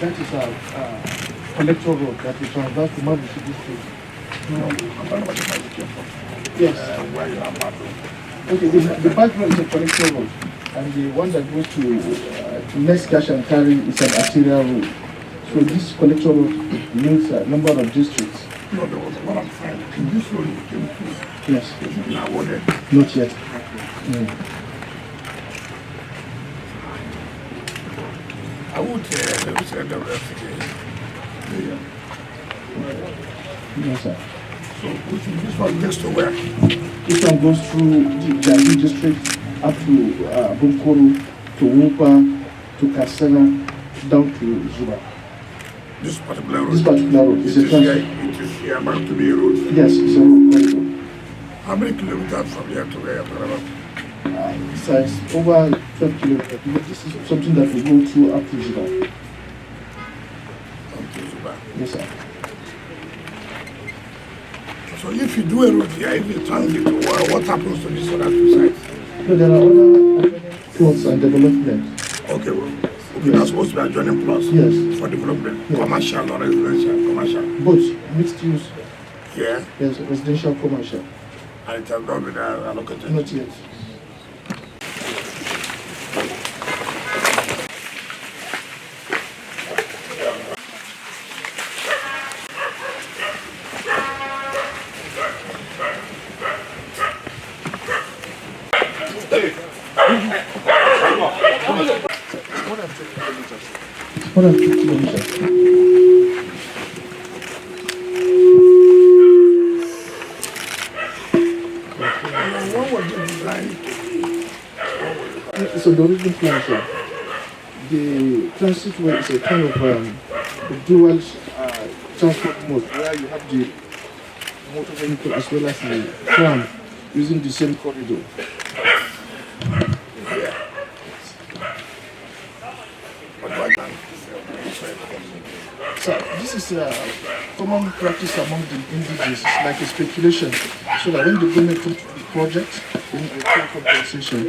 That is a collector road that we transfer to MABUSHI district. Yes. Where you have Okay, the back road is a collector road, and the one that goes to next cash and carry is an arterial road. So this collector road links a number of districts. No, there was what I'm saying. This road you came through. Yes. Now what then? Not yet. I would say the FCT. Yes, sir. So this one gets to where? This one goes through the Jahi district up to Bunkuru, to Wupa, to Kasena, down to Zuba. This particular road? This particular road is a transit. It is here about to be a road? Yes, it's a road corridor. How many kilometers from here to where you're talking about? It's over 12 kilometers. This is something that we go through up to Zuba. Up to Zuba? Yes, sir. So if you do a road here, if you transit, what happens to these other two sides? No, there are other plots and development. Okay, well, that's supposed to be adjoining plots? Yes. For development? Yes. Commercial or residential? Commercial? Both mixed use. Yeah? Yes, residential, commercial. And it has not been allocated? Not yet. What are 50 kilometers? What was the design? So the original plan, sir, the transit way is a kind of dual transport mode where you have the motor vehicle as well as the tram using the same corridor. So this is a common practice among the indigenous. It's like a speculation, so that when the government comes to the project, they need a fair compensation.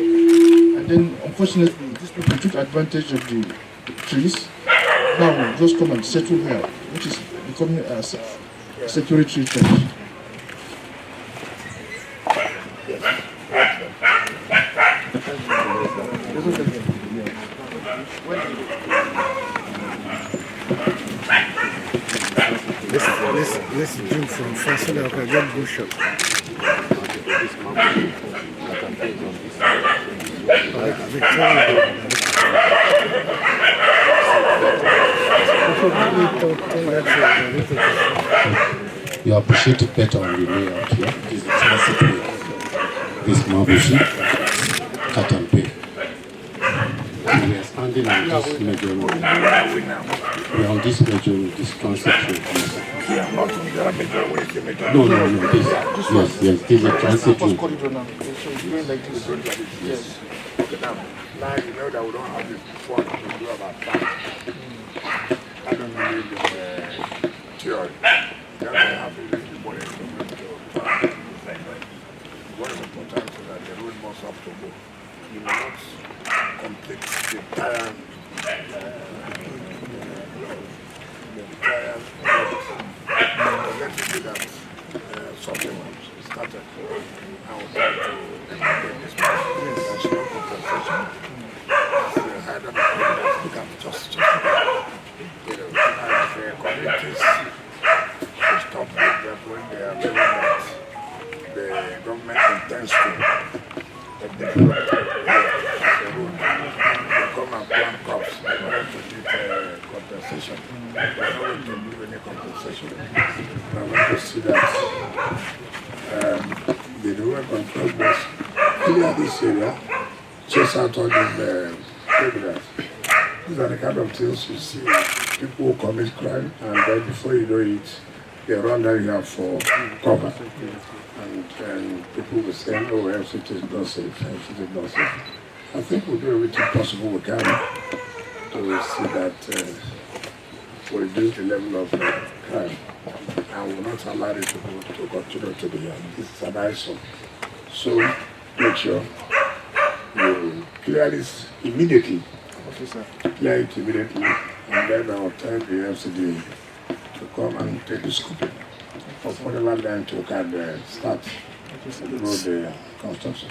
And then, unfortunately, these people took advantage of the trees. Now, just come and settle here, which is becoming a security threat. Let's drink from first so that I can get good shot. You appreciate it better on the layout here. This is the transit way. This MABUSHI, KATAMPE. We are standing on this major road. We are on this major road, this transit road. Yeah, not on the other major way. No. This is a transit road. Yes. Now you know that we don't have this fun to do about that. I don't believe in theory. Then we have to use the body instrument to what is important is that the road must have to go. You will not complete the entire let's do that something started. I would like to bring this back. There's no compensation. I don't know. Look at just and the communities to stop that when they are doing that. The government intends to develop the road. They come and plant crops in order to get compensation. They are not going to give any compensation. I want to see that the rural control boards clear this area, chase out all these criminals. These are the kind of things you see. People who commit crime, and then before you know it, they run down here for cover. And people will say, oh, FCT is not safe, FCT is not safe. I think we'll do everything possible we can to see that we reduce the level of crime. And will not allow it to continue to be here. This is an eyesore. So make sure you clear this immediately. Okay, sir. Clear it immediately. And then I will tell the FCT to come and take the scooping of whatever land to can start the road construction.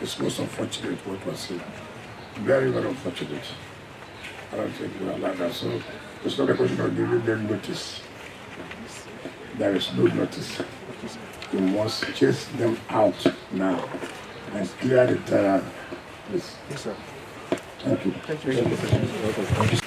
It's most unfortunate what was said. Very, very unfortunate. I don't think we are like that. So it's not a question of giving them notice. There is no notice. You must chase them out now and clear the terrain. Yes, sir. Thank you. Thank you. Thank you.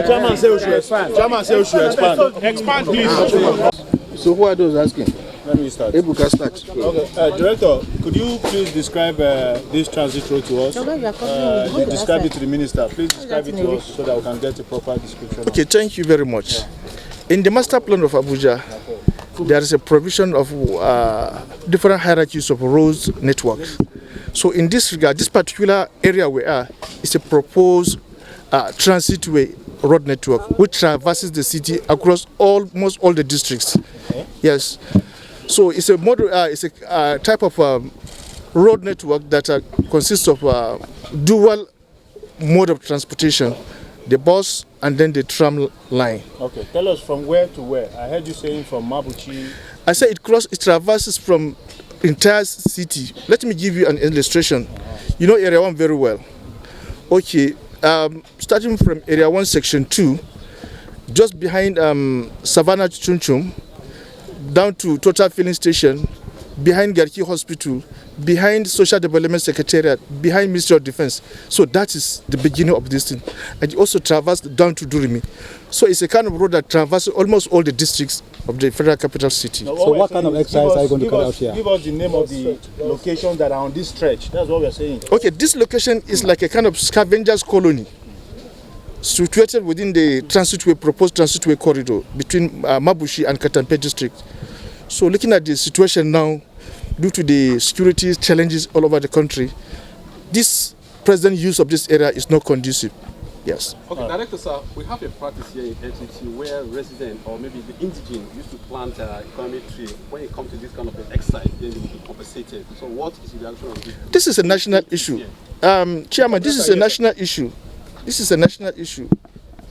Chairman said we should expand. Chairman said we should expand. Expand, please. So who are those asking? Let me start. Ebuka start. Okay. Director, could you please describe this transit road to us? Describe it to the minister. Please describe it to us so that we can get a proper description. Okay, thank you very much. In the master plan of Abuja, there is a provision of different hierarchies of roads networks. So in this regard, this particular area we are is a proposed transitway road network which traverses the city across almost all the districts. Yes. So it's a model. It's a type of road network that consists of dual mode of transportation: the bus and then the tram line. Okay. Tell us from where to where. I heard you saying from Mabuchi. I said it traverses from entire city. Let me give you an illustration. You know Area 1 very well. Okay. Starting from Area 1, Section 2, just behind Savannah Chunchum, down to Total Filling Station, behind Garki Hospital, behind Social Development Secretariat, behind Ministry of Defense. So that is the beginning of this thing. And it also traversed down to Durumi. So it's a kind of road that traverses almost all the districts of the federal capital city. So what kind of exercise are you going to carry out here? Give us the name of the locations that are on this stretch. That's what we're saying. Okay, this location is like a kind of Scavengers colony, situated within the proposed transitway corridor between Mabushi and KATAMPE district. So looking at the situation now, due to the security challenges all over the country, this present use of this area is not conducive. Yes. Okay, Director, sir, we have a practice here in FCT where residents or maybe the indigenous used to plant economic tree. When it comes to this kind of an exercise, then they will be compensated. So what is the reaction of this? This is a national issue. Chairman, this is a national issue. This is a national issue.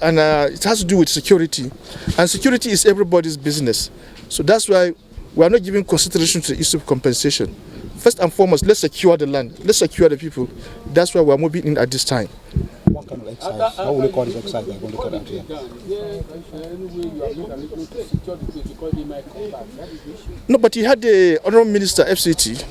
And it has to do with security. And security is everybody's business. So that's why we are not giving consideration to the issue of compensation. First and foremost, let's secure the land. Let's secure the people. That's why we are moving in at this time. What kind of exercise? How will you call this exercise they're going to carry out here? No, but you had the Honorable Minister FCT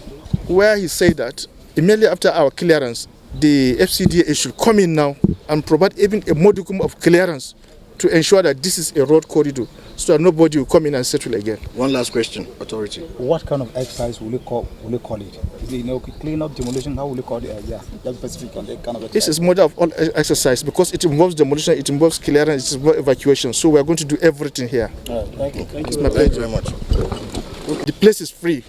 where he said that immediately after our clearance, the FCDA should come in now and provide even a modicum of clearance to ensure that this is a road corridor so that nobody will come in and settle again. One last question, authority. What kind of exercise will you call it? Is it, clean up, demolition? How will you call it? Yeah, that's specific on that kind of exercise. This is model of all exercise because it involves demolition, it involves clearance, it involves evacuation. So we are going to do everything here. Thank you. Thank you very much. The place is free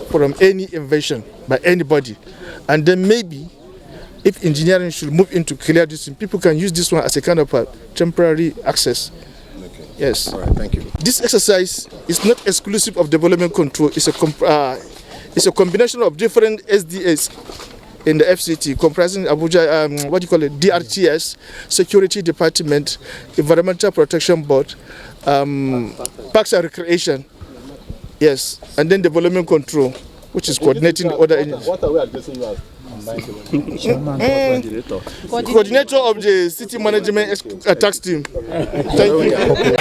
from any invasion by anybody, and then maybe if engineering should move into clear this, people can use this one as a kind of a temporary access. Okay. Yes. All right, thank you. This exercise is not exclusive of development control. It's a combination of different SDAs in the FCT, comprising Abuja, DRTS, Security Department, Environmental Protection Board, Parks and Recreation, yes, and then development control, which is coordinating the other agencies. What are we addressing you as? Coordinator of the city management tax team. Thank you.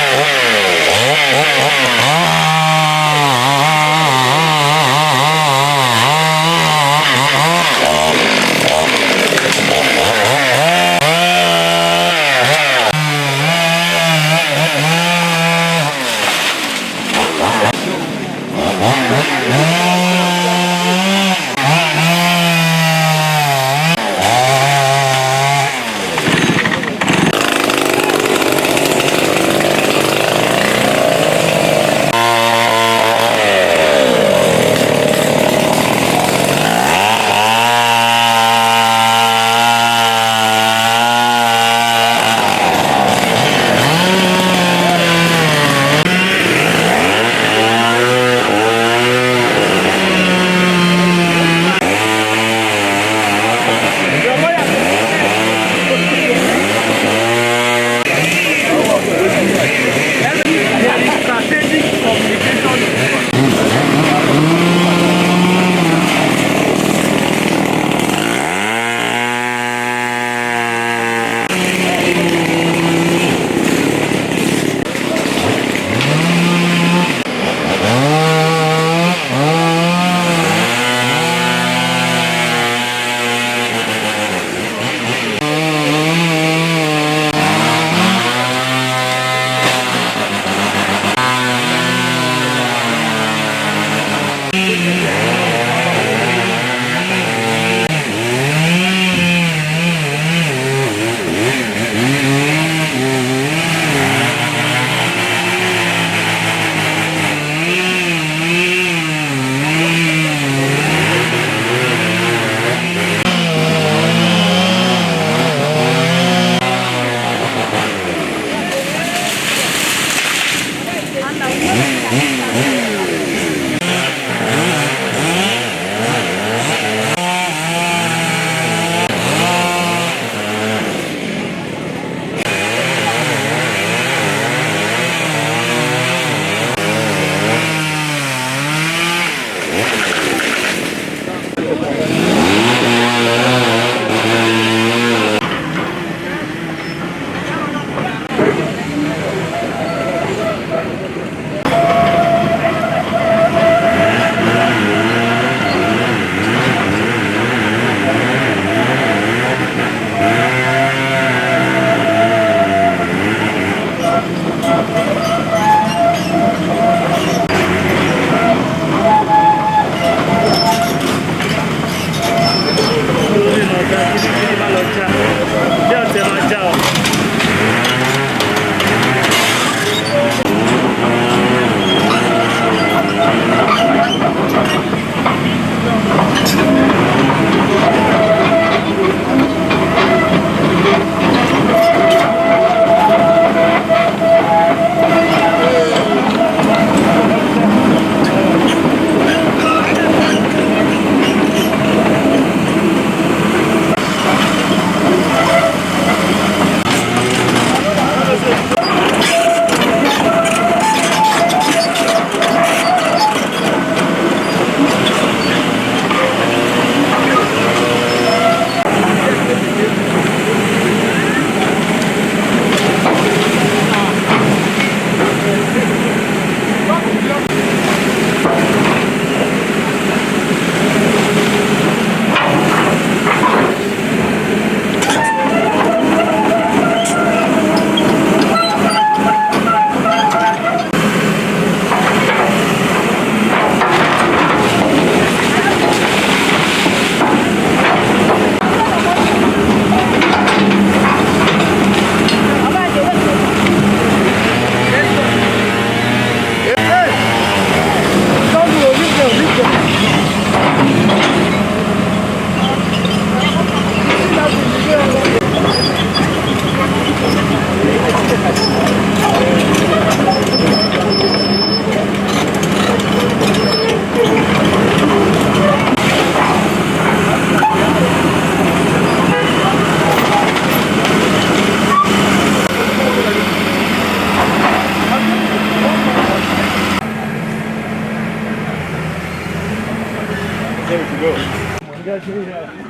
getting here.